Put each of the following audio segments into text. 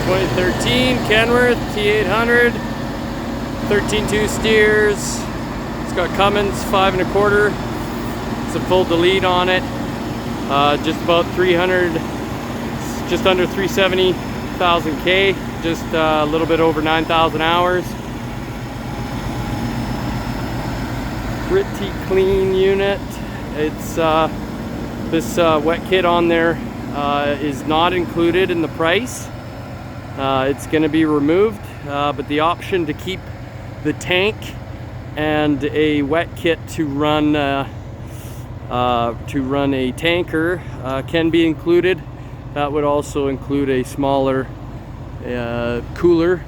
2013 Kenworth T800, 13.2 steers. It's got Cummins 5 1/4. It's a full delete on it. Just about 300, just under 370,000 K, just a little bit over 9,000 hours. Pretty clean unit. It's this wet kit on there is not included in the price. It's going to be removed, but the option to keep the tank and a wet kit to run a tanker can be included. That would also include a smaller cooler.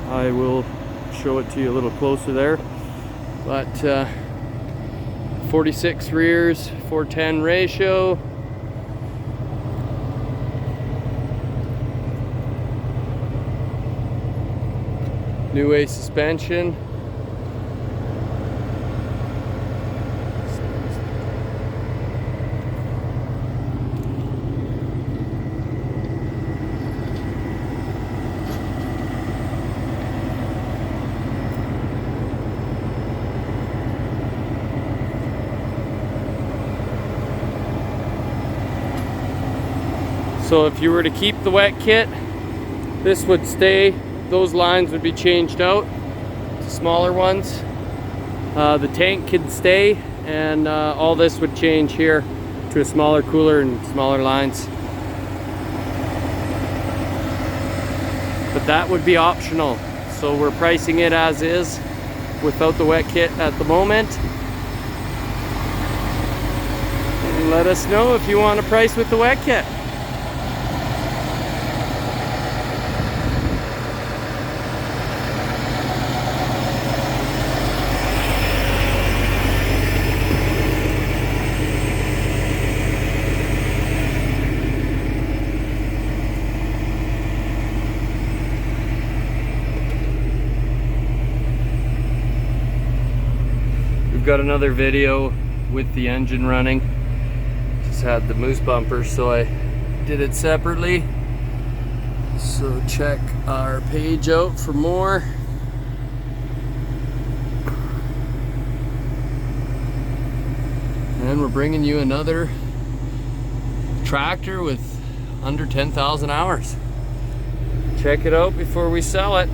I will show it to you a little closer there. But 46 rears, 410 ratio. New A suspension. So if you were to keep the wet kit, this would stay. Those lines would be changed out to smaller ones. The tank could stay, and all this would change here to a smaller cooler and smaller lines. But that would be optional. So we're pricing it as is without the wet kit at the moment. And let us know if you want a price with the wet kit. We've got another video with the engine running. Just had the moose bumper, so I did it separately. So check our page out for more. And we're bringing you another tractor with under 10,000 hours. Check it out before we sell it.